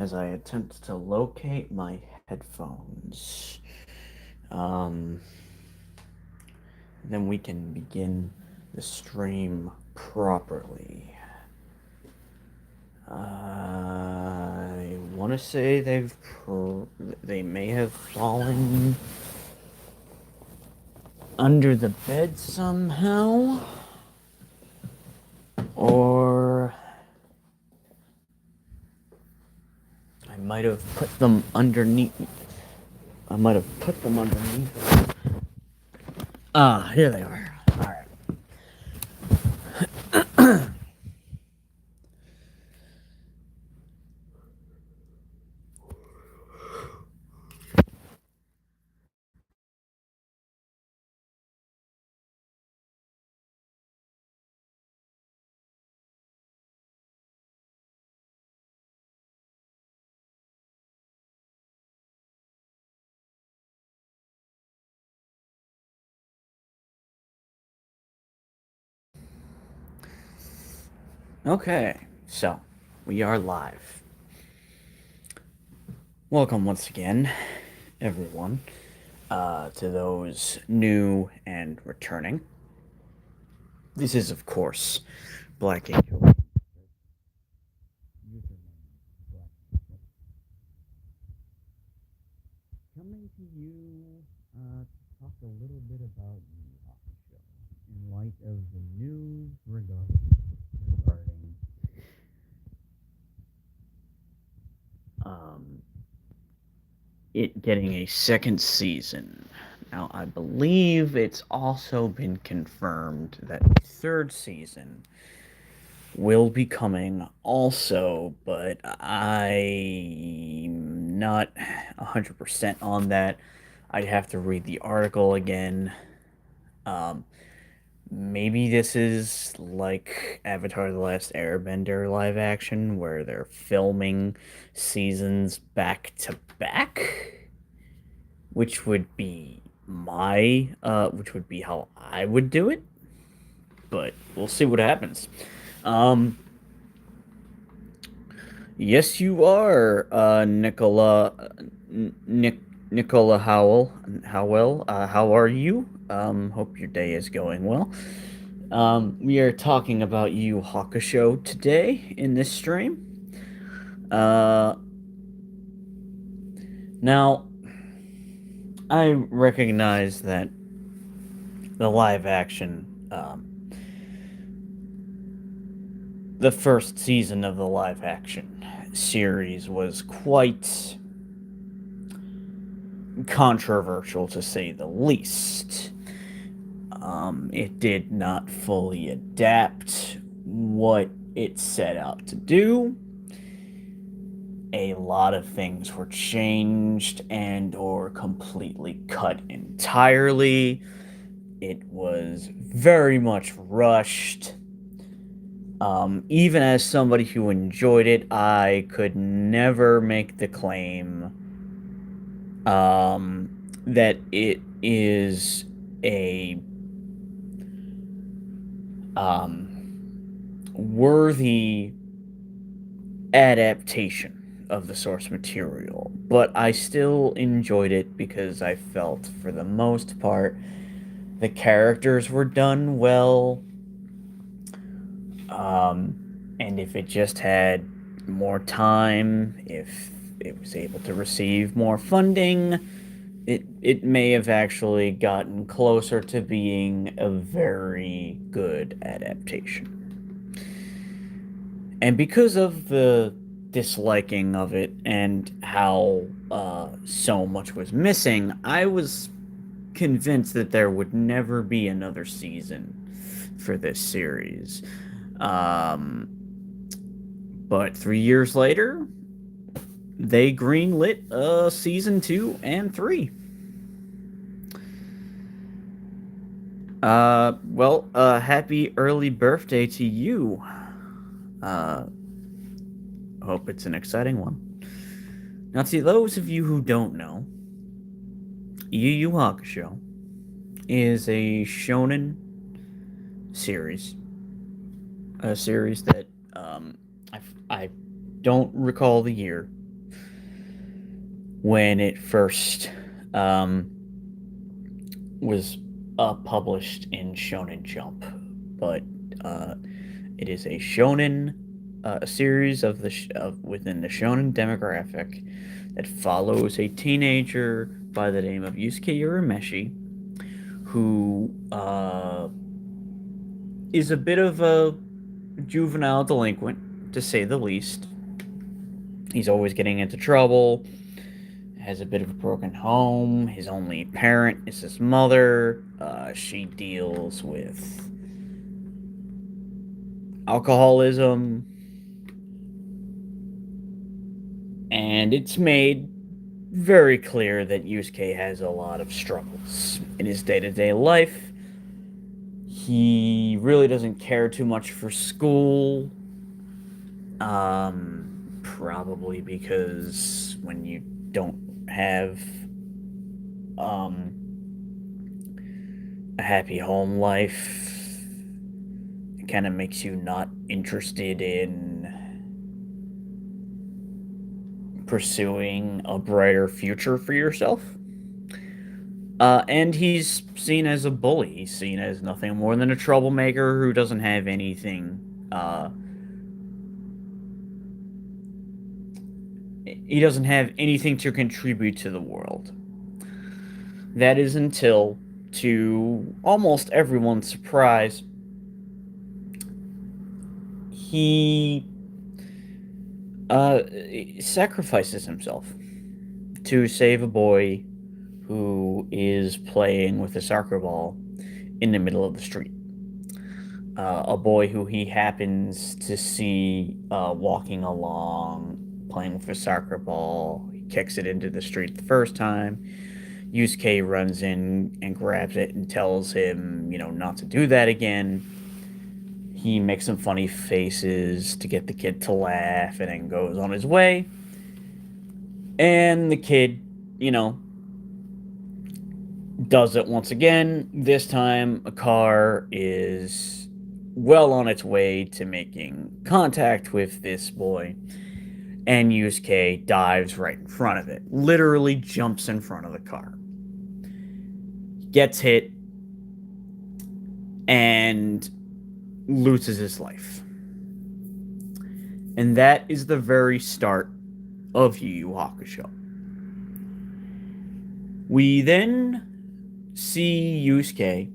as I attempt to locate my headphones. Um, then we can begin the stream properly. I want to say they may have fallen under the bed somehow, or I might have put them underneath. I might have put them underneath. Ah, here they are. All right. Okay, so we are live. Welcome once again, everyone, to those new and returning. This is, of course, Black Angel. Coming to you to talk a little bit about Yu Hakusho in light of the news regarding um, it getting a second season. Now, I believe it's also been confirmed that the third season will be coming also, but I'm not 100% on that. I'd have to read the article again. Um, Maybe this is like Avatar: The Last Airbender live action, where they're filming seasons back to back, which would be which would be how I would do it. But we'll see what happens. Um, yes, you are, Nicola Howell. Howell, how are you? Hope your day is going well. We are talking about Yu Hakusho today in this stream. Uh, Now, I recognize that the live action, the first season of the live action series was quite controversial to say the least. It did not fully adapt what it set out to do. A lot of things were changed and or completely cut entirely. It was very much rushed. Even as somebody who enjoyed it, I could never make the claim that it is a worthy adaptation of the source material, but I still enjoyed it because I felt, for the most part, the characters were done well. And if it just had more time, if it was able to receive more funding, it may have actually gotten closer to being a very good adaptation. And because of the disliking of it and how so much was missing, I was convinced that there would never be another season for this series. Um, but 3 years later, they greenlit season 2 and 3. Happy early birthday to you. Uh, Hope it's an exciting one. Now, to those of you who don't know, Yu Hakusho is a shonen series, a series that I don't recall the year, when it first um, was published in Shonen Jump, but uh, it is a shonen, a series of within the shonen demographic that follows a teenager by the name of Yusuke Urameshi, who is a bit of a juvenile delinquent, to say the least. He's always getting into trouble, has a bit of a broken home. His only parent is his mother. She deals with alcoholism, and it's made very clear that Yusuke has a lot of struggles in his day to day life. He really doesn't care too much for school, probably because when you don't have um, a happy home life, it kind of makes you not interested in pursuing a brighter future for yourself. And he's seen as a bully. He's seen as nothing more than a troublemaker who doesn't have anything. He doesn't have anything to contribute to the world. That is until, to almost everyone's surprise, he uh, sacrifices himself to save a boy who is playing with a soccer ball in the middle of the street. A boy who he happens to see walking along, playing with a soccer ball. He kicks it into the street the first time. Yusuke runs in and grabs it and tells him, not to do that again. He makes some funny faces to get the kid to laugh and then goes on his way. And the kid, you know, does it once again. This time, a car is well on its way to making contact with this boy, and Yusuke dives right in front of it. Literally jumps in front of the car. Gets hit and loses his life. And that is the very start of Yu Hakusho. We then see Yusuke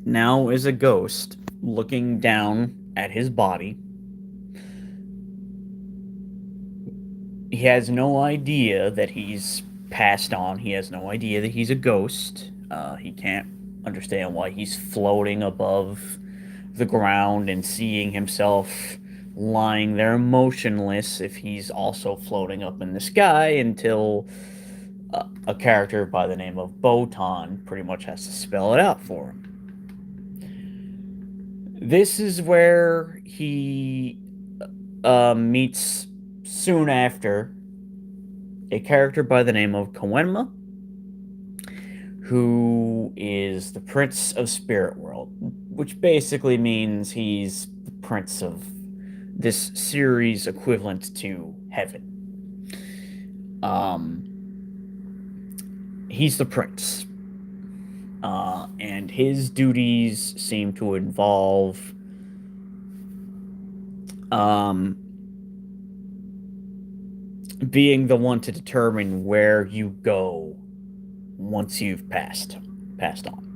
now as a ghost looking down at his body. He has no idea that he's passed on. He has no idea that he's a ghost. He can't understand why he's floating above the ground and seeing himself lying there motionless if he's also floating up in the sky until a character by the name of Botan pretty much has to spell it out for him. This is where he meets soon after a character by the name of Koenma, who is the Prince of Spirit World, which basically means he's the Prince of this series equivalent to Heaven. He's the Prince. And his duties seem to involve being the one to determine where you go once you've passed on.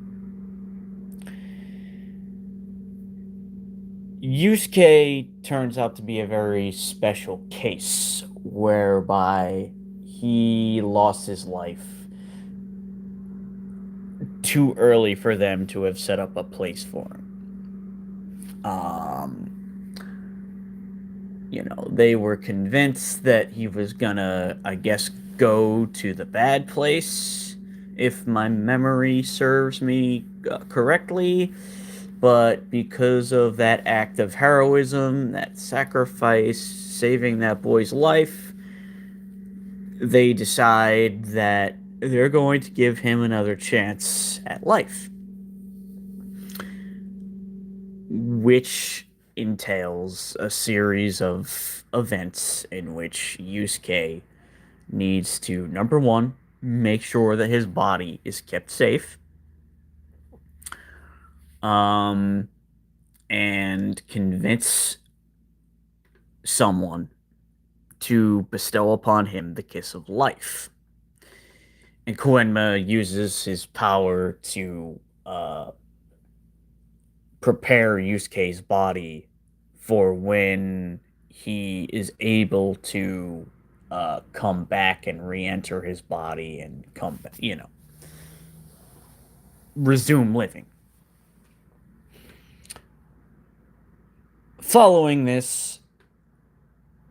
Yusuke turns out to be a very special case whereby he lost his life too early for them to have set up a place for him. They were convinced that he was gonna, I guess, go to the bad place, if my memory serves me correctly. But because of that act of heroism, that sacrifice, saving that boy's life, they decide that they're going to give him another chance at life, which entails a series of events in which Yusuke needs to, number one, make sure that his body is kept safe, um, and convince someone to bestow upon him the kiss of life. And Koenma uses his power to prepare Yusuke's body for when he is able to come back and re-enter his body and come back, resume living. Following this,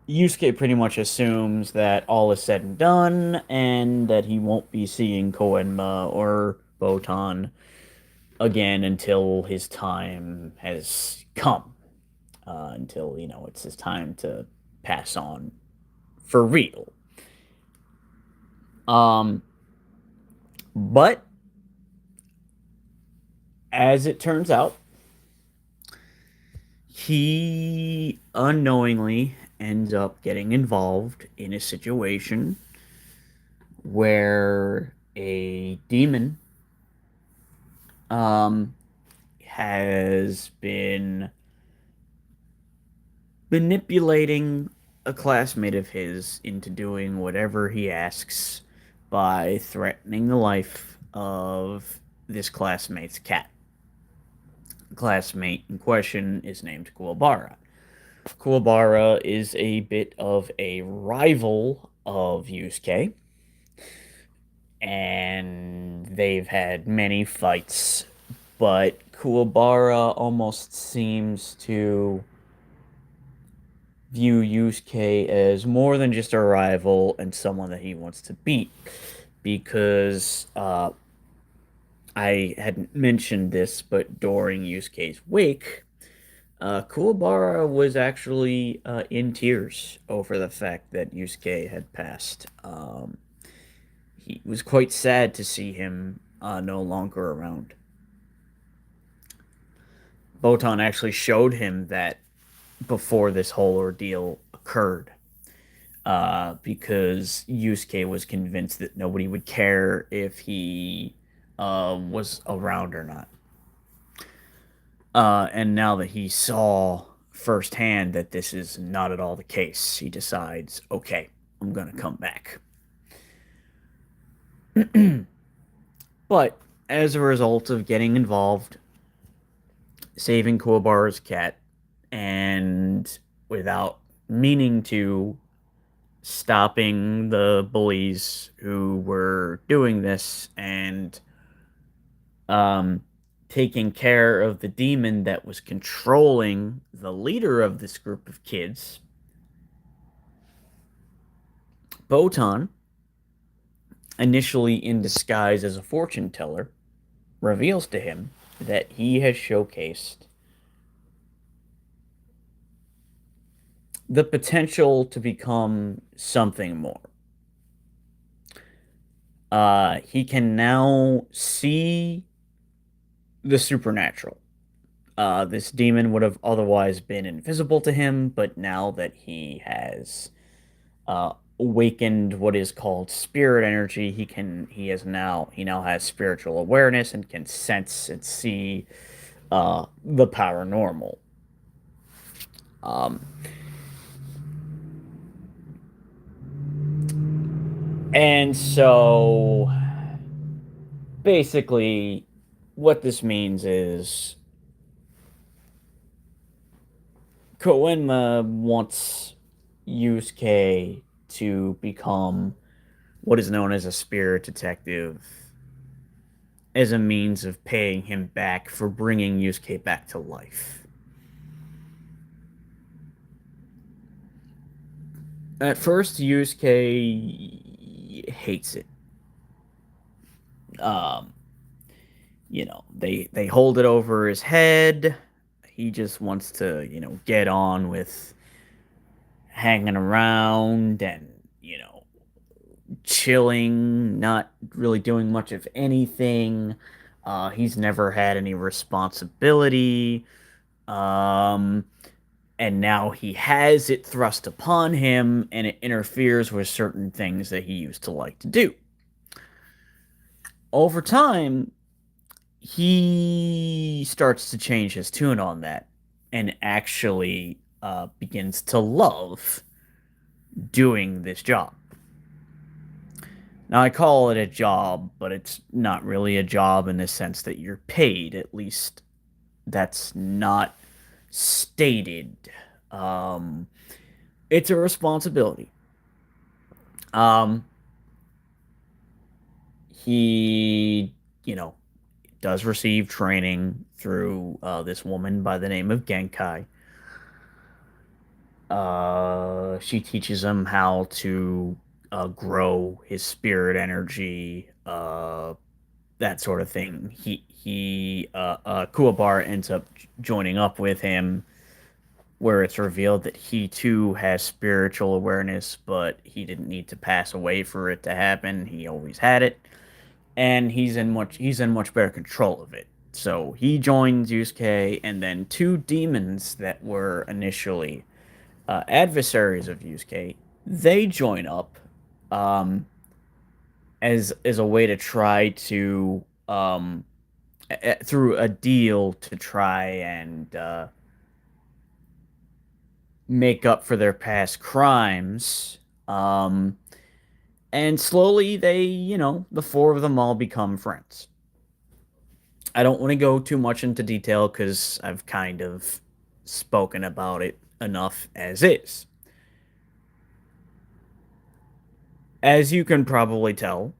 Yusuke pretty much assumes that all is said and done and that he won't be seeing Koenma or Botan again until his time has come. Until, it's his time to pass on for real. Um, but as it turns out, he unknowingly ends up getting involved in a situation where a demon um, has been manipulating a classmate of his into doing whatever he asks by threatening the life of this classmate's cat. The classmate in question is named Kuwabara. Kuwabara is a bit of a rival of Yusuke, and they've had many fights, but Kuwabara almost seems to view Yusuke as more than just a rival and someone that he wants to beat. Because I hadn't mentioned this, but during Yusuke's wake, Kuwabara was actually in tears over the fact that Yusuke had passed. He was quite sad to see him no longer around. Botan actually showed him that before this whole ordeal occurred, because Yusuke was convinced that nobody would care if he was around or not. And now that he saw firsthand that this is not at all the case, he decides, okay, I'm going to come back. But as a result of getting involved, saving Kuwabara's cat, and without meaning to, stopping the bullies who were doing this and um, taking care of the demon that was controlling the leader of this group of kids, Botan, initially in disguise as a fortune teller, reveals to him that he has showcased the potential to become something more. He can now see the supernatural. This demon would have otherwise been invisible to him, but now that he has awakened what is called spirit energy, he now has spiritual awareness and can sense and see the paranormal. Um, and so basically, what this means is Koenma wants Yusuke to become what is known as a spirit detective as a means of paying him back for bringing Yusuke back to life. At first, Yusuke hates it. Um, they hold it over his head. He just wants to, get on with hanging around and, chilling, not really doing much of anything. He's never had any responsibility. Um, and now he has it thrust upon him, and it interferes with certain things that he used to like to do. Over time, he starts to change his tune on that and actually begins to love doing this job. Now, I call it a job, but it's not really a job in the sense that you're paid. At least that's not stated. Um, it's a responsibility. Um, he, you know, does receive training through this woman by the name of Genkai. She teaches him how to grow his spirit energy, that sort of thing. Kuwabara ends up joining up with him, where it's revealed that he too has spiritual awareness, but he didn't need to pass away for it to happen. He always had it, and he's in much better control of it. So he joins Yusuke, and then two demons that were initially adversaries of Yusuke, they join up um, as a way to try to through a deal to try and make up for their past crimes. And slowly the four of them all become friends. I don't want to go too much into detail because I've kind of spoken about it enough as is. As you can probably tell,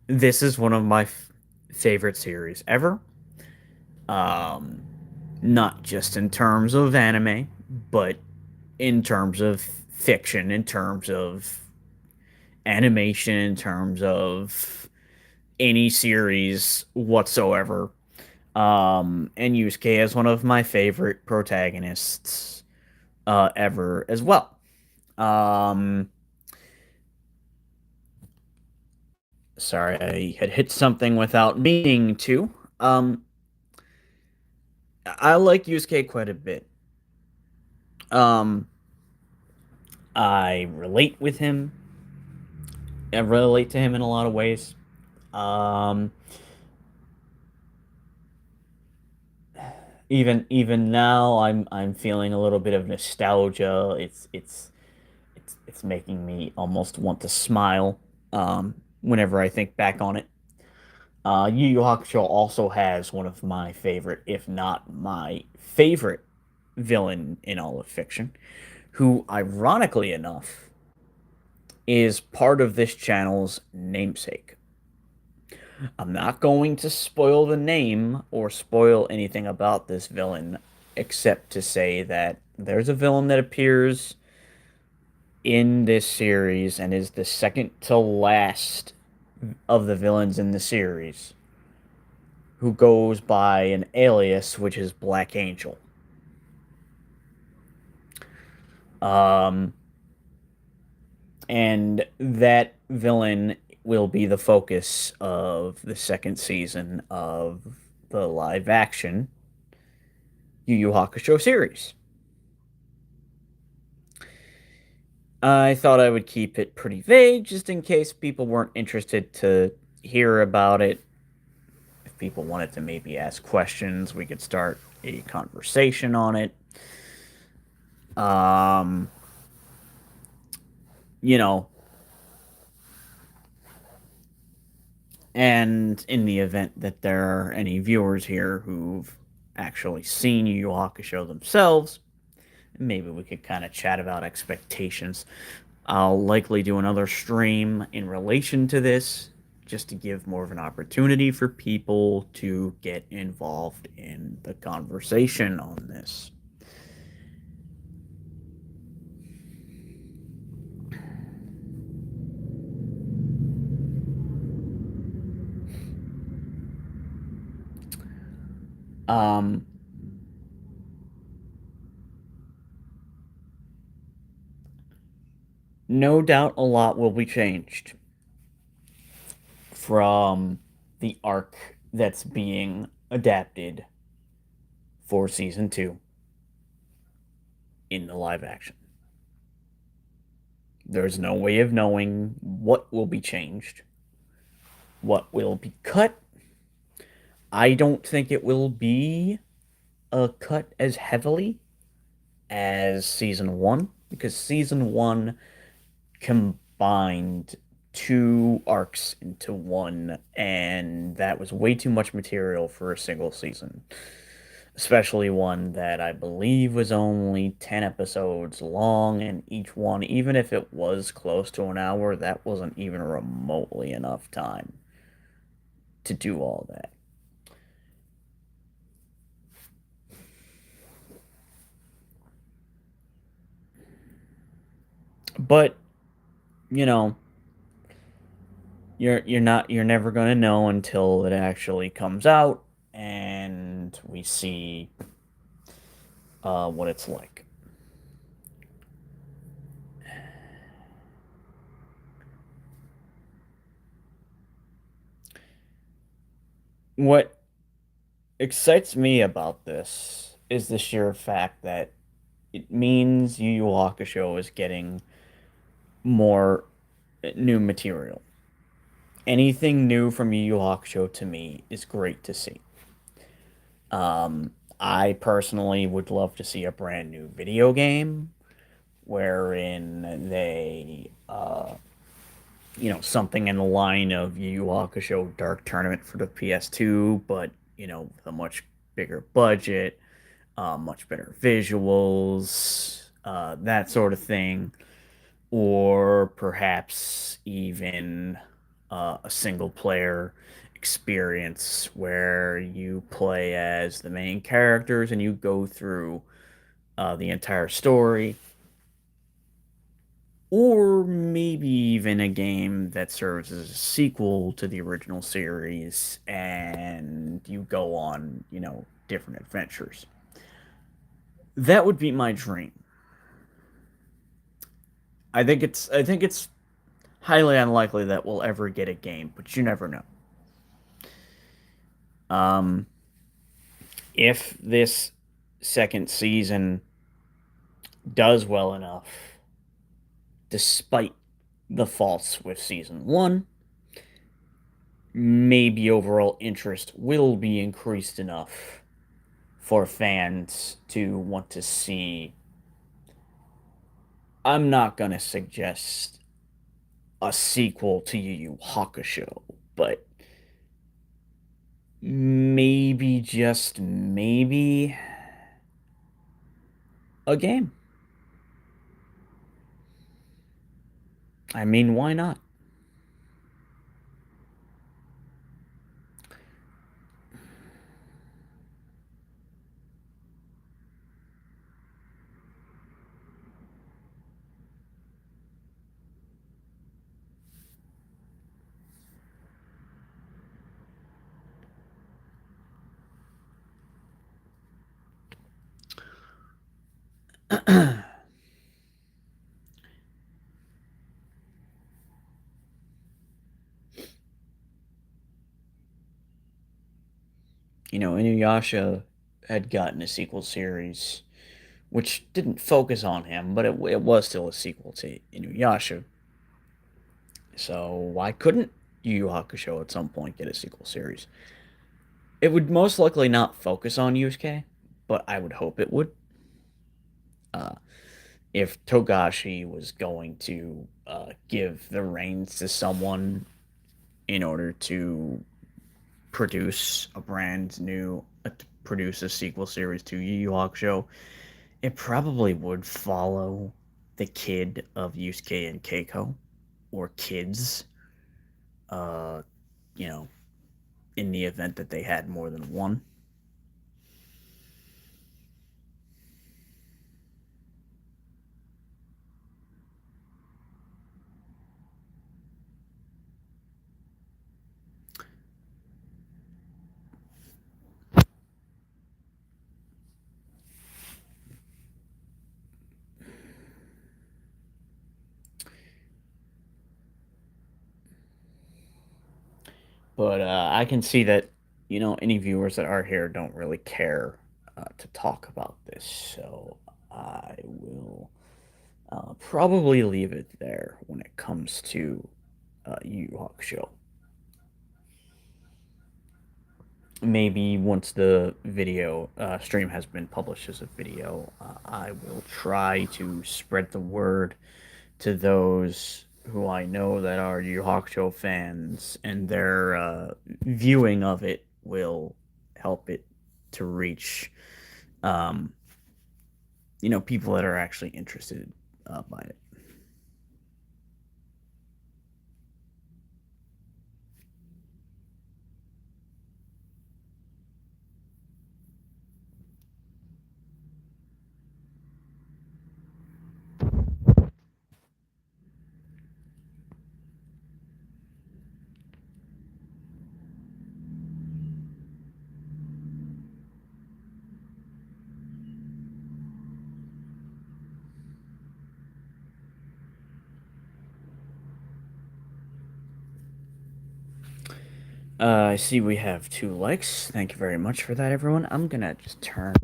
this is one of my favorite series ever. Um, Not just in terms of anime, but in terms of fiction, in terms of animation, in terms of any series whatsoever. And Yusuke is one of my favorite protagonists ever as well. Um, Sorry, I had hit something without meaning to. Um, I like Yusuke quite a bit. Um, I relate with him. I relate to him in a lot of ways. Um, even now, I'm feeling a little bit of nostalgia. It's making me almost want to smile. Whenever I think back on it. Yu Yu Hakusho also has one of my favorite, if not my favorite, villain in all of fiction, who, ironically enough, is part of this channel's namesake. I'm not going to spoil the name or spoil anything about this villain, except to say that there's a villain that appears in this series and is the second to last of the villains in the series, who goes by an alias which is Black Angel. Um, and that villain will be the focus of the second season of the live action Yu Yu Hakusho series. I thought I would keep it pretty vague just in case people weren't interested to hear about it. If people wanted to maybe ask questions, we could start a conversation on it. Um, you know, and in the event that there are any viewers here who've actually seen Yu Yu Hakusho themselves, maybe we could kind of chat about expectations. I'll likely do another stream in relation to this, just to give more of an opportunity for people to get involved in the conversation on this. Um, no doubt a lot will be changed from the arc that's being adapted for season 2. in the live action. There's no way of knowing what will be changed, what will be cut. I don't think it will be cut as heavily as season one because season one combined two arcs into one, and that was way too much material for a single season. Especially one that I believe was only 10 episodes long, and each one, even if it was close to an hour, that wasn't even remotely enough time to do all that. But, you know, you're never gonna know until it actually comes out and we see what it's like. What excites me about this is the sheer fact that it means Yu Yu Hakusho is getting more new material. Anything new from Yu Yu Hakusho to me is great to see. I personally would love to see a brand new video game wherein they, something in the line of Yu Yu Hakusho Dark Tournament for the PS2, but, with a much bigger budget, much better visuals, that sort of thing. Or perhaps even a single player experience where you play as the main characters and you go through the entire story, or maybe even a game that serves as a sequel to the original series and you go on, different adventures. That would be my dream. I think it's highly unlikely that we'll ever get a game, but you never know. Um, if this second season does well enough, despite the faults with season one, maybe overall interest will be increased enough for fans to want to see. I'm not going to suggest a sequel to Yu Yu Hakusho, but maybe, just maybe, a game. I mean, why not? Inuyasha had gotten a sequel series, which didn't focus on him, but it was still a sequel to Inuyasha. So why couldn't Yu Yu Hakusho at some point get a sequel series? It would most likely not focus on Yusuke, but I would hope it would. Uh, if Togashi was going to give the reins to someone in order to produce a brand new, produce a sequel series to Yu Yu Hakusho, it probably would follow the kid of Yusuke and Keiko, or kids, uh, you know, in the event that they had more than one. But I can see that, any viewers that are here don't really care to talk about this. So I will probably leave it there when it comes to Yu Hakusho. Maybe once the video stream has been published as a video, I will try to spread the word to those who I know that are Yu Hakusho fans, and their viewing of it will help it to reach, um, people that are actually interested by it. I see we have 2 likes. Thank you very much for that, everyone. I'm gonna just turn.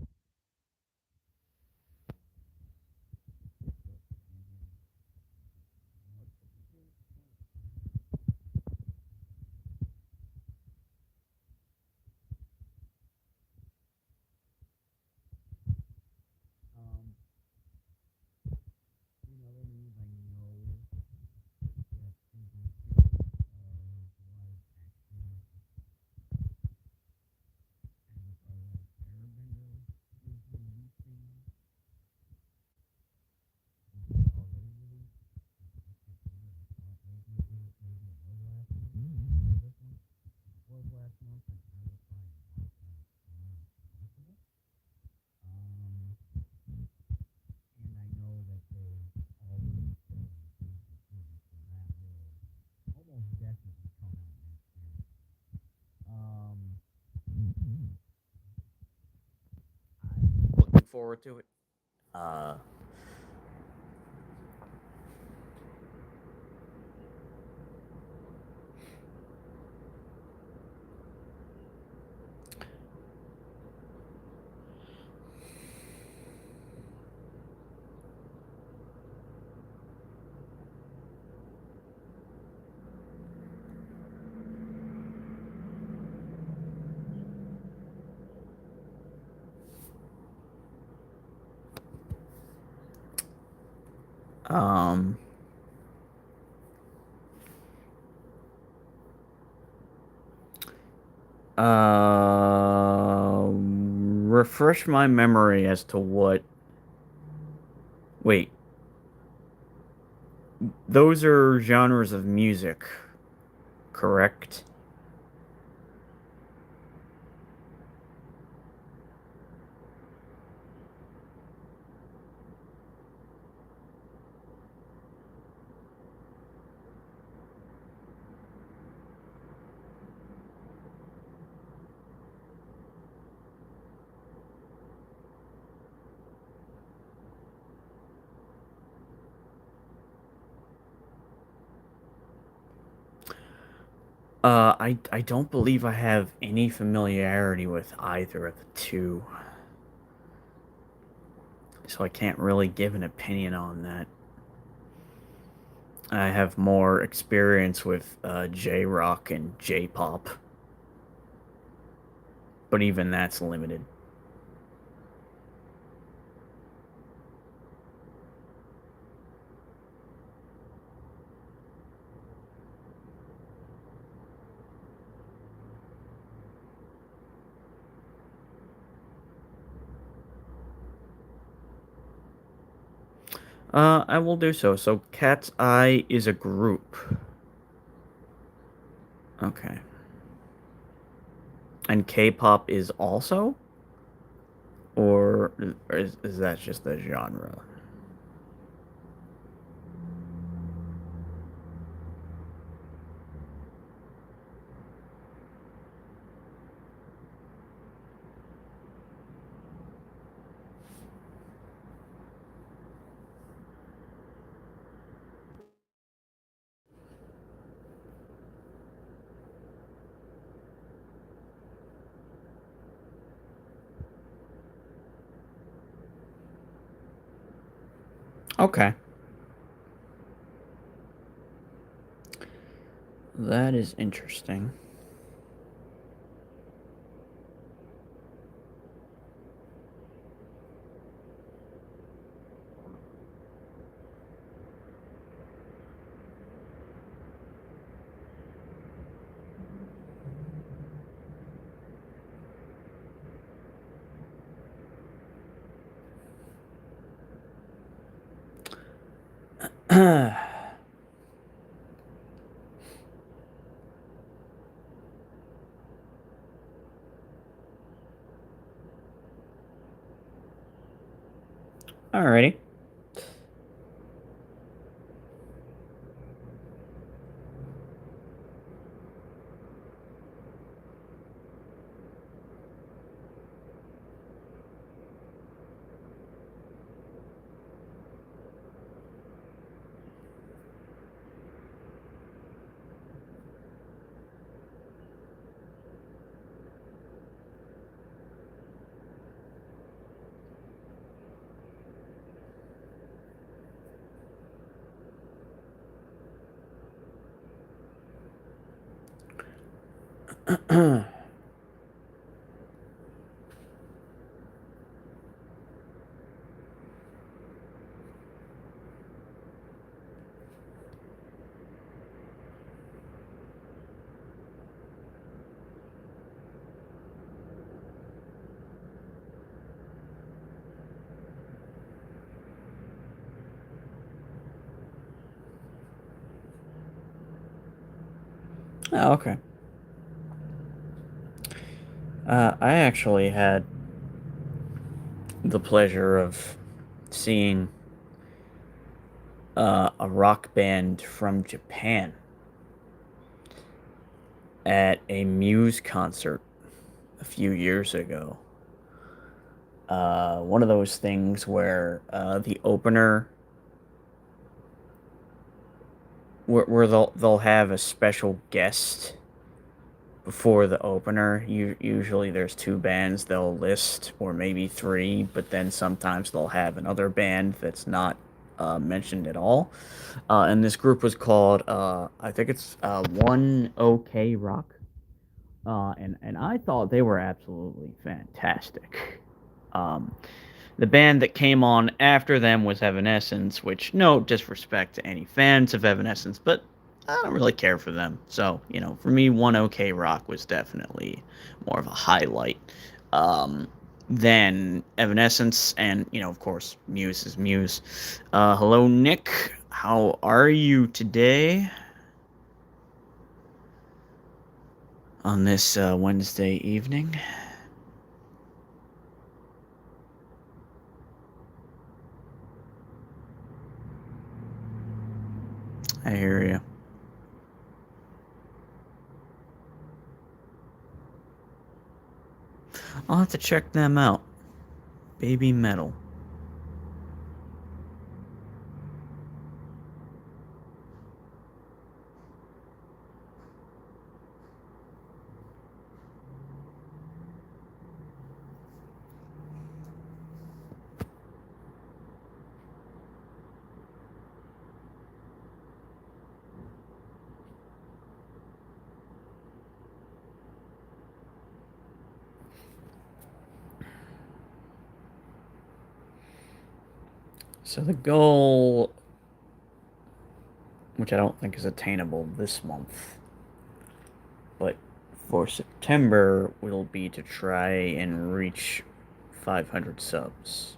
Looking forward to it. Uh, um, refresh my memory as to what. Wait, those are genres of music, correct? I don't believe I have any familiarity with either of the two, so I can't really give an opinion on that. I have more experience with J rock and J pop, but even that's limited. I will do so. So, Cat's Eye is a group. Okay. And K-pop is also, or is that just the genre? Okay. That is interesting. Alrighty. Oh, okay. I actually had the pleasure of seeing a rock band from Japan at a Muse concert a few years ago. One of those things where the opener, where they'll have a special guest before the opener. Usually there's two bands they'll list, or maybe three, but then sometimes they'll have another band that's not mentioned at all. And this group was called, I think it's One OK Rock. And I thought they were absolutely fantastic. Um, the band that came on after them was Evanescence, which, no disrespect to any fans of Evanescence, but I don't really care for them. So, for me, One OK Rock was definitely more of a highlight um, than Evanescence, and, of course, Muse is Muse. Hello, Nick. How are you today on this Wednesday evening? I hear you. I'll have to check them out. Baby Metal. So the goal, which I don't think is attainable this month, but for September will be to try and reach 500 subs.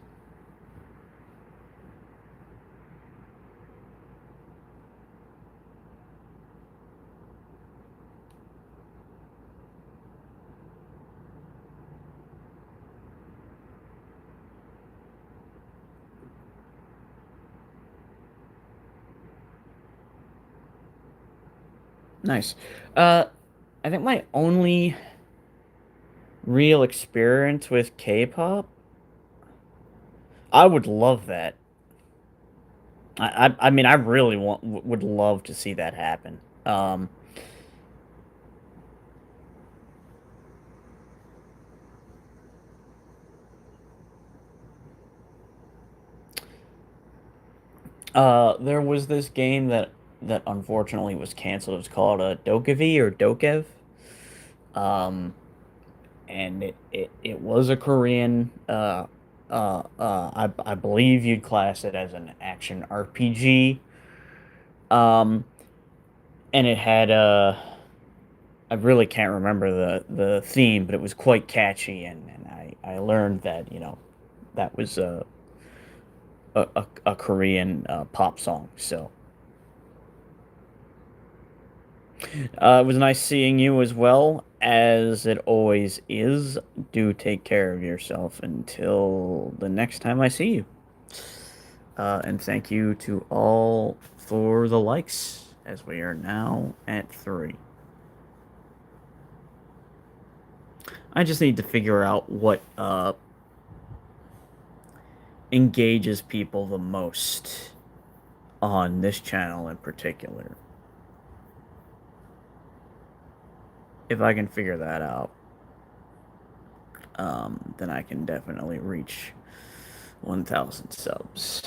Nice. Uh, I think my only real experience with K-pop, I would love that. I mean, I really would love to see that happen. There was this game that unfortunately was canceled. It was called Dokev or Dokev. Um, and it was a Korean. I believe you'd class it as an action RPG. Um, and it had I really can't remember the theme, but it was quite catchy, and I learned that that was a Korean pop song. So it was nice seeing you as well, as it always is. Do take care of yourself until the next time I see you. And thank you to all for the likes, as we are now at 3. I just need to figure out what engages people the most on this channel in particular. If I can figure that out, then I can definitely reach 1,000 subs.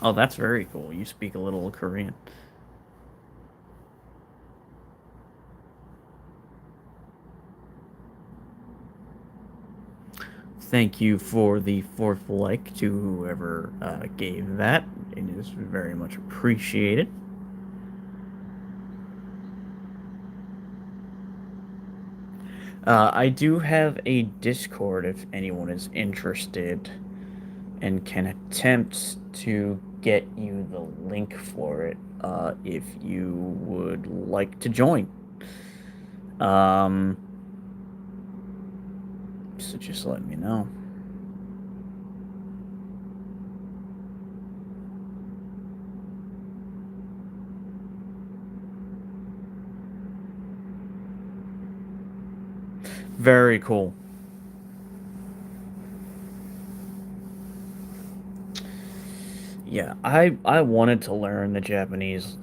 Oh, that's very cool. You speak a little Korean. Thank you for the 4th like to whoever gave that. It is very much appreciated. I do have a Discord if anyone is interested and can attempt to get you the link for it if you would like to join. Um, so just let me know. Very cool. Yeah, I wanted to learn the Japanese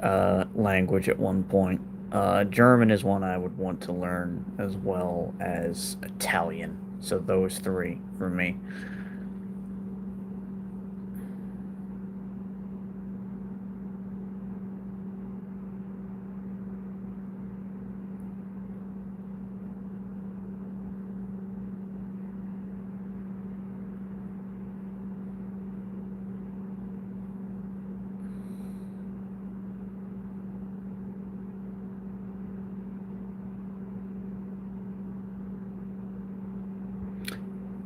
language at one point. German is one I would want to learn as well as Italian. So those 3 for me.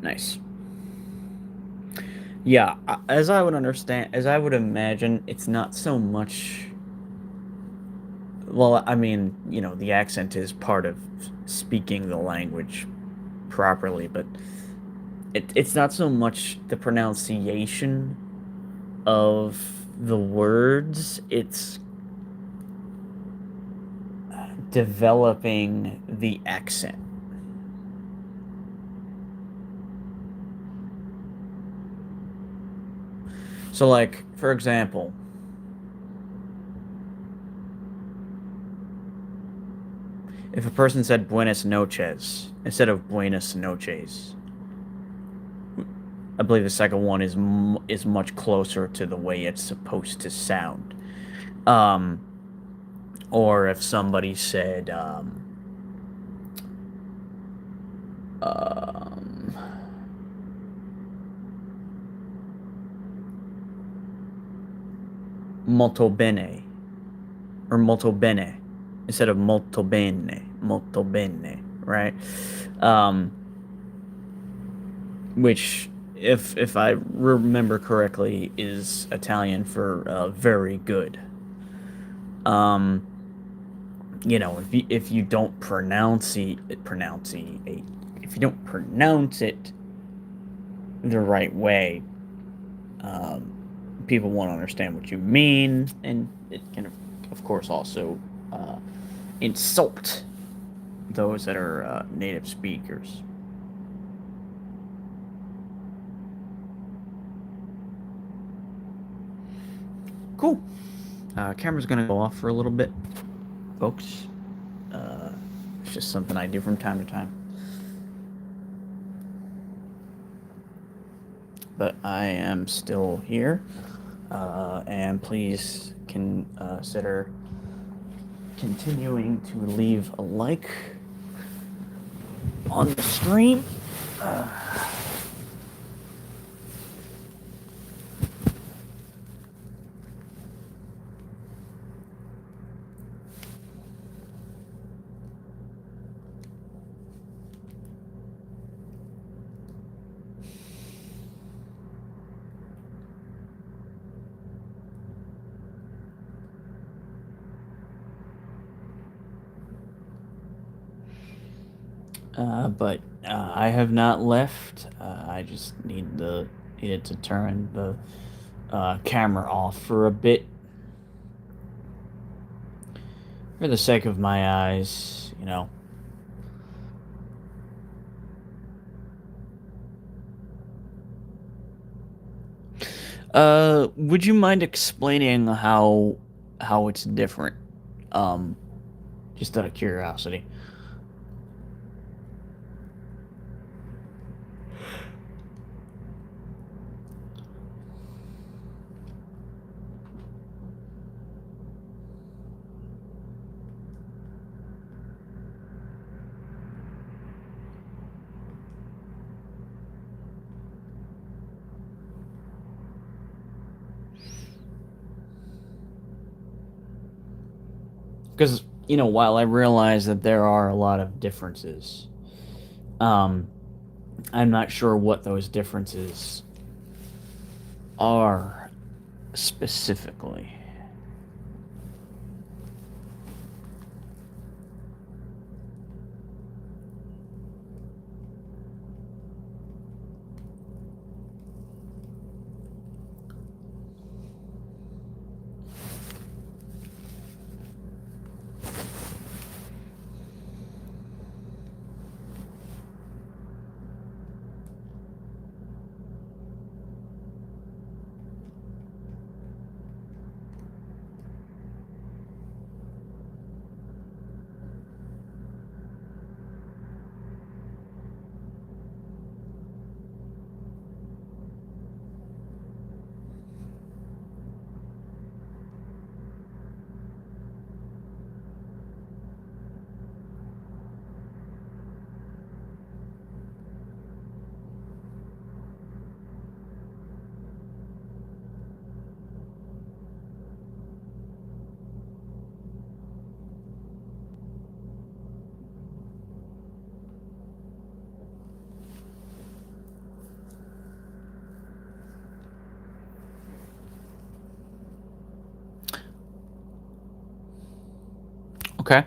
Nice. Yeah, as I would understand, as I would imagine, it's not so much. Well, I mean, the accent is part of speaking the language properly, but it's not so much the pronunciation of the words, it's developing the accent. So, like, for example, if a person said Buenas noches instead of Buenas noches, I believe the second one is much closer to the way it's supposed to sound. Um, or if somebody said, um, molto bene or molto bene instead of molto bene, right? Um, which, if I remember correctly, is Italian for very good. Um, if you don't if you don't pronounce it the right way, um, people won't understand what you mean, and it can, of course, also uh, insult those that are native speakers. Cool. Camera's gonna go off for a little bit, folks. Uh, it's just something I do from time to time. but I am still here. And please consider continuing to leave a like on the stream. But I have not left. I just needed to turn the camera off for a bit for the sake of my eyes. Would you mind explaining how it's different? Um, just out of curiosity. Because while I realize that there are a lot of differences, um, I'm not sure what those differences are specifically. Okay.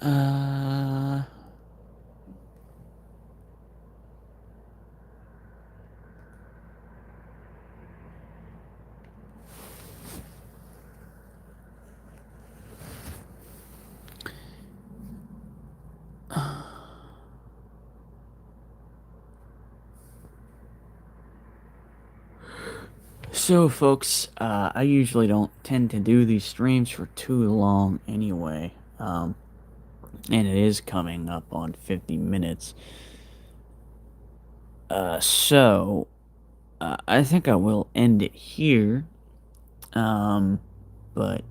Uh, so, folks, I usually don't tend to do these streams for too long anyway. And it is coming up on 50 minutes. So, I think I will end it here. But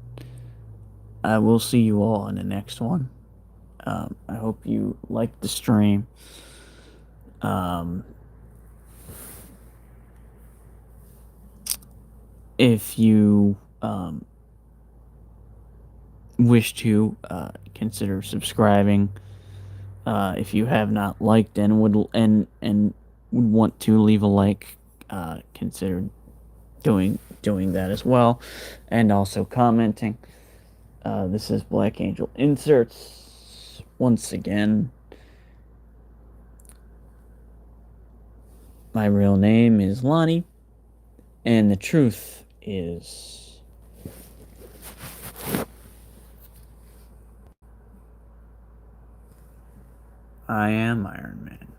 I will see you all in the next one. I hope you liked the stream. Um, if you wish to consider subscribing, if you have not liked and would want to leave a like, consider doing that as well, and also commenting. This is Black Angel Inserts once again. My real name is Lonnie, and the truth is, I am Iron Man.